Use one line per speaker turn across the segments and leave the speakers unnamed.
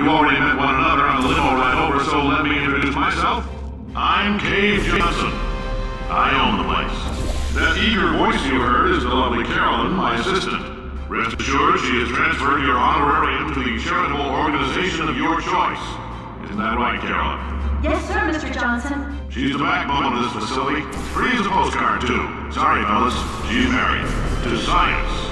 You already met one another on the limo ride over, so let me introduce myself. I'm Cave Johnson. I own the place. That eager voice you heard is the lovely Carolyn, my assistant. Rest assured, she has transferred your honorarium to the charitable organization of your choice. Isn't that right, Carolyn?
Yes, sir, Mr. Johnson.
She's the backbone of this facility. Free as a postcard, too. Sorry, fellas. She's married. To science.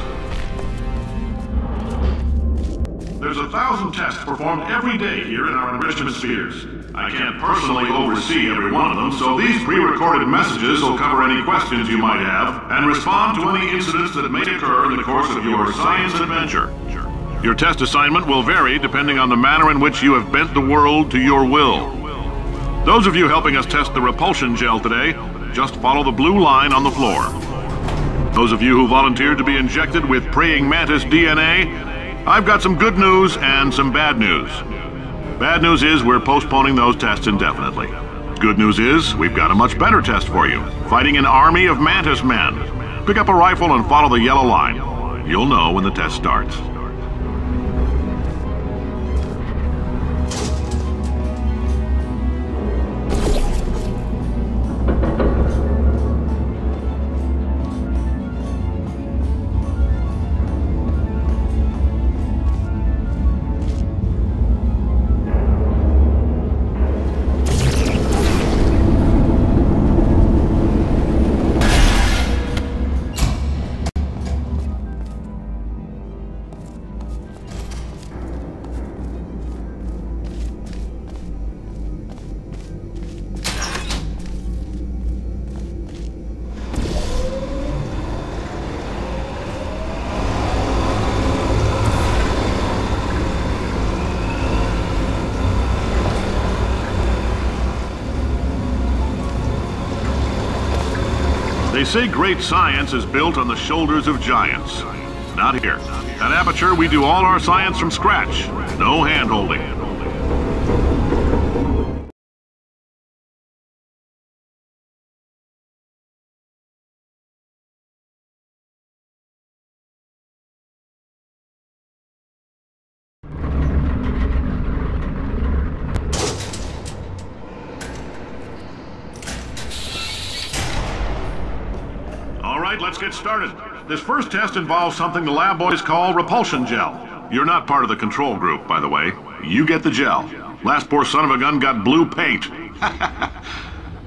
There's 1,000 tests performed every day here in our enrichment spheres. I can't personally oversee every one of them, so these pre-recorded messages will cover any questions you might have and respond to any incidents that may occur in the course of your science adventure. Your test assignment will vary depending on the manner in which you have bent the world to your will. Those of you helping us test the repulsion gel today, just follow the blue line on the floor. Those of you who volunteered to be injected with praying mantis DNA, I've got some good news and some bad news. Bad news is we're postponing those tests indefinitely. Good news is we've got a much better test for you. Fighting an army of mantis men. Pick up a rifle and follow the yellow line. You'll know when the test starts. They say great science is built on the shoulders of giants. Not here. At Aperture, we do all our science from scratch. No hand-holding. Let's get started. This first test involves something the lab boys call repulsion gel. You're not part of the control group, by the way. You get the gel. Last poor son of a gun got blue paint.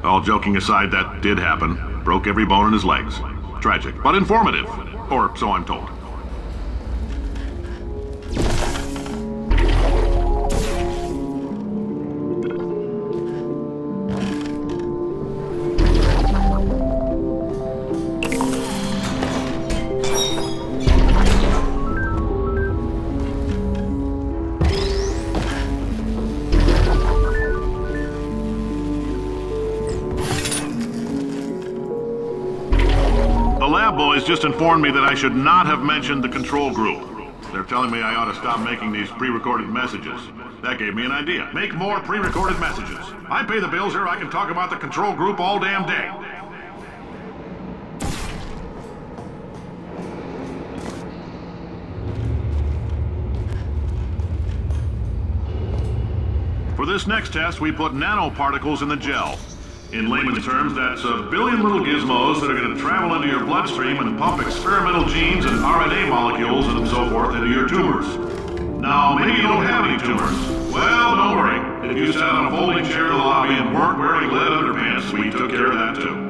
All joking aside, that did happen. Broke every bone in his legs. Tragic, but informative. Or so I'm told. Boys just informed me that I should not have mentioned the control group. They're telling me I ought to stop making these pre-recorded messages. That gave me an idea. Make more pre-recorded messages. I pay the bills here, I can talk about the control group all damn day. For this next test, we put nanoparticles in the gel. In layman's terms, that's a billion little gizmos that are going to travel into your bloodstream and pump experimental genes and RNA molecules and so forth into your tumors. Now, maybe you don't have any tumors. Well, don't worry. If you sat on a folding chair in the lobby and weren't wearing lead underpants, we took care of that too.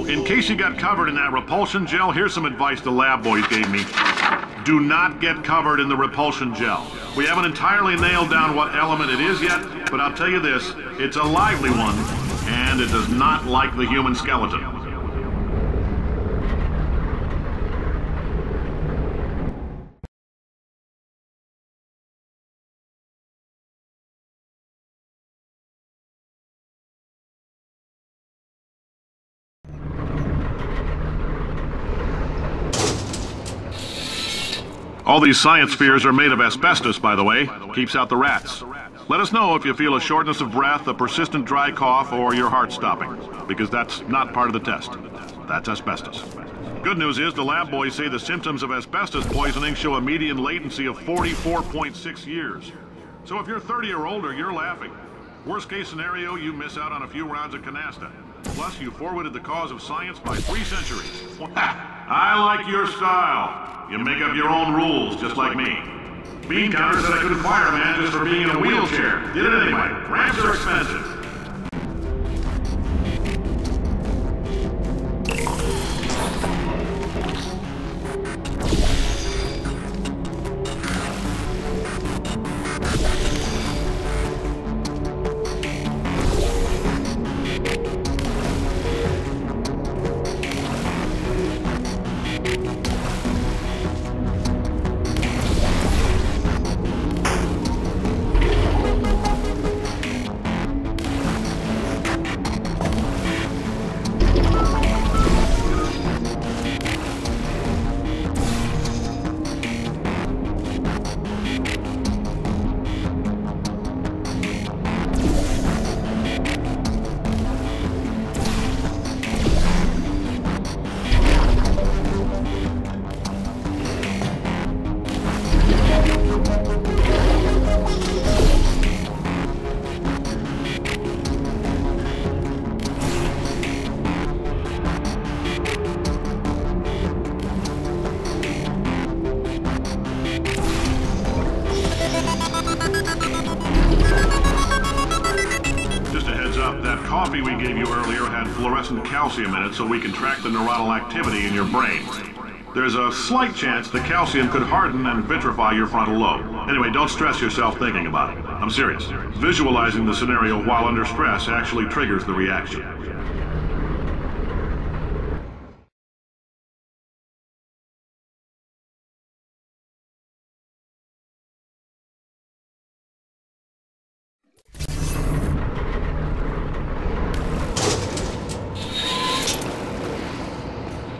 In case you got covered in that repulsion gel, here's some advice the lab boys gave me. Do not get covered in the repulsion gel. We haven't entirely nailed down what element it is yet, but I'll tell you this, it's a lively one, and it does not like the human skeleton. All these science spheres are made of asbestos, by the way. Keeps out the rats. Let us know if you feel a shortness of breath, a persistent dry cough, or your heart stopping, because that's not part of the test. That's asbestos. Good news is the lab boys say the symptoms of asbestos poisoning show a median latency of 44.6 years. So if you're 30 or older, you're laughing. Worst case scenario, you miss out on a few rounds of canasta. Plus, you forwarded the cause of science by 3 centuries. I like your style. You make up your own rules, just like me. Bean Counter said I couldn't fire a man just for being in a wheelchair. Did it anyway. Ramps are expensive. Coffee we gave you earlier had fluorescent calcium in it so we can track the neuronal activity in your brain. There's a slight chance the calcium could harden and vitrify your frontal lobe. Anyway, don't stress yourself thinking about it. I'm serious. Visualizing the scenario while under stress actually triggers the reaction.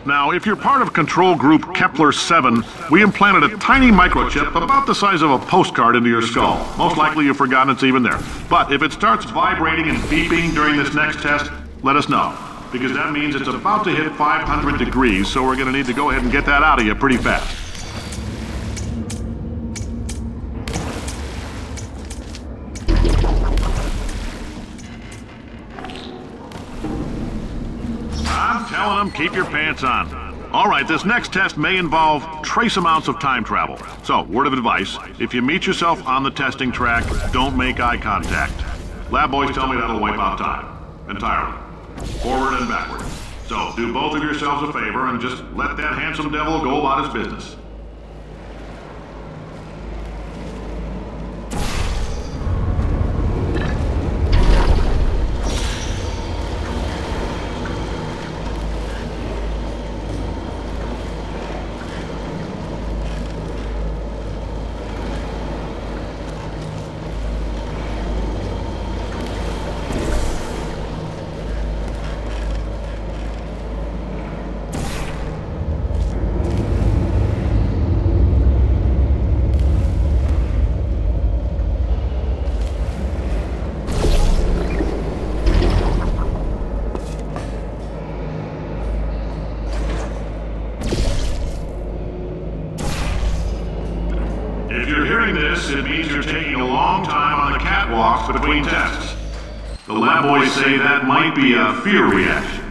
Now, if you're part of control group Kepler-7, we implanted a tiny microchip about the size of a postcard into your skull. Most likely you've forgotten it's even there. But if it starts vibrating and beeping during this next test, let us know. Because that means it's about to hit 500 degrees, so we're going to need to go ahead and get that out of you pretty fast. I'm telling them, keep your pants on. All right, this next test may involve trace amounts of time travel. So, word of advice, if you meet yourself on the testing track, don't make eye contact. Lab boys tell me that'll wipe out time. Entirely. Forward and backward. So, do both of yourselves a favor and just let that handsome devil go about his business. It means you're taking a long time on the catwalks between tests. The lab boys say that might be a fear reaction.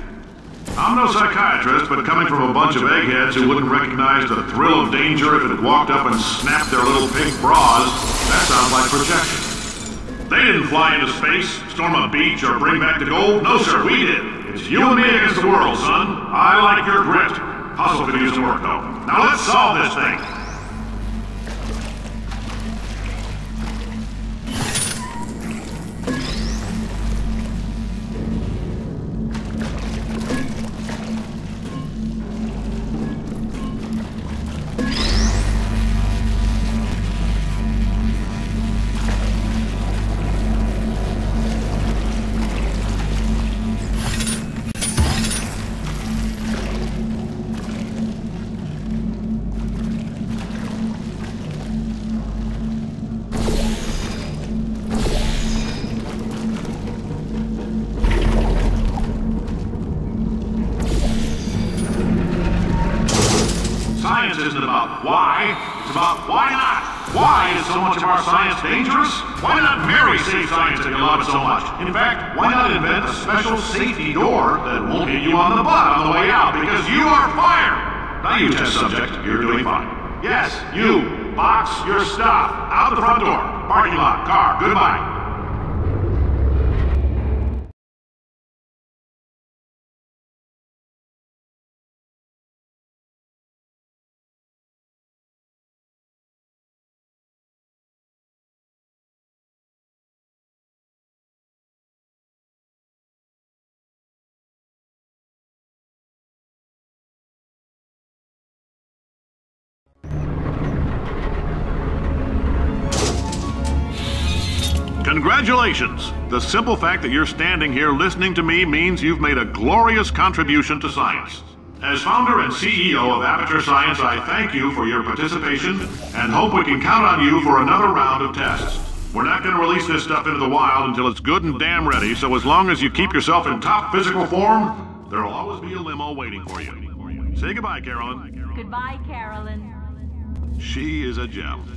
I'm no psychiatrist, but coming from a bunch of eggheads who wouldn't recognize the thrill of danger if it walked up and snapped their little pink bras, that sounds like projection. They didn't fly into space, storm a beach, or bring back the gold. No, sir, we did. It's you and me against the world, son. I like your grit. Hustle could use some work, though. Now let's solve this thing. Science isn't about why, it's about why not. Why is so much of our science dangerous? Why not Mary save science if you love it so much? In fact, why not invent a special safety door that won't hit you on the butt on the way out because you are fired? Now you test subject, you're doing fine. Yes, you, box your stuff, out the front door, parking lot, car, goodbye. Congratulations! The simple fact that you're standing here listening to me means you've made a glorious contribution to science. As founder and CEO of Aperture Science, I thank you for your participation and hope we can count on you for another round of tests. We're not going to release this stuff into the wild until it's good and damn ready, so as long as you keep yourself in top physical form, there'll always be a limo waiting for you. Say goodbye, Carolyn.
Goodbye, Carolyn.
She is a gem.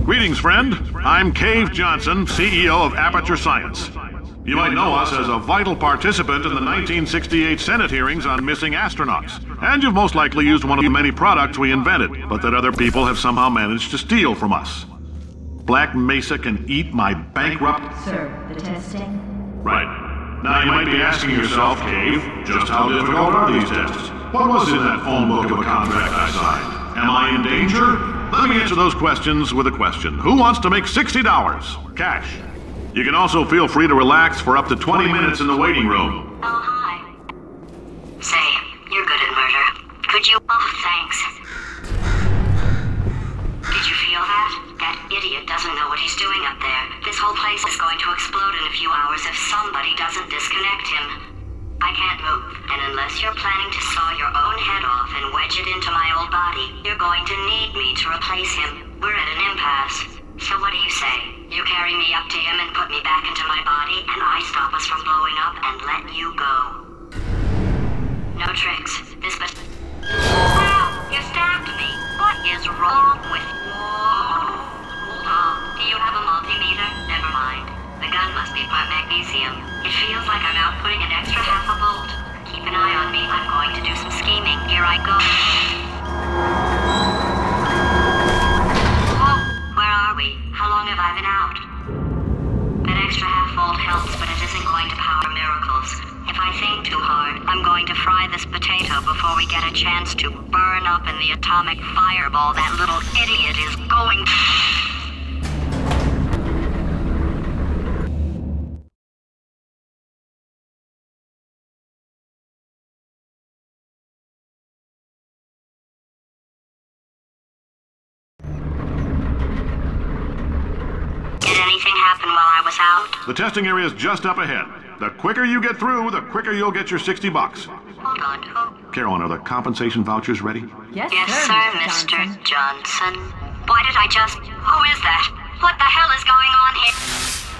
Greetings, friend. I'm Cave Johnson, CEO of Aperture Science. You might know us as a vital participant in the 1968 Senate hearings on missing astronauts. And you've most likely used one of the many products we invented, but that other people have somehow managed to steal from us. Black Mesa can eat my bankrupt...
Sir, the testing?
Right. Now you might be asking yourself, Cave, just how difficult are these tests? What was in that phone book of a contract I signed? Am I in danger? Let me answer those questions with a question. Who wants to make $60? Cash. You can also feel free to relax for up to 20 minutes in the waiting room.
Oh, hi. Say, you're good at murder. Could you... Oh, thanks. Did you feel that? That idiot doesn't know what he's doing up there. This whole place is going to explode in a few hours if somebody doesn't disconnect him. I can't move, and unless you're planning to saw your own head off and wedge it into my old body, you're going to need me to replace him. We're at an impasse. So what do you say? You carry me up to him and put me back into my body, and I stop us from blowing up and let you go. No tricks. This but... Wow! You stabbed me! What is wrong with you? Hold on. Do you have a multimeter? Never mind. The gun must be part magnesium. It feels like I'm outputting an extra half a volt. Keep an eye on me. I'm going to do some scheming. Here I go. Oh, this potato before we get a chance to burn up in the atomic fireball that little idiot is going. Did anything happen while I was out?
The testing area is just up ahead. The quicker you get through, the quicker you'll get your $60.
Hold on, who?
Carolyn, are the compensation vouchers ready?
Yes,
Yes,
sir,
sir, Mr. Johnson. Why did I just... Who is that? What the hell is going on here?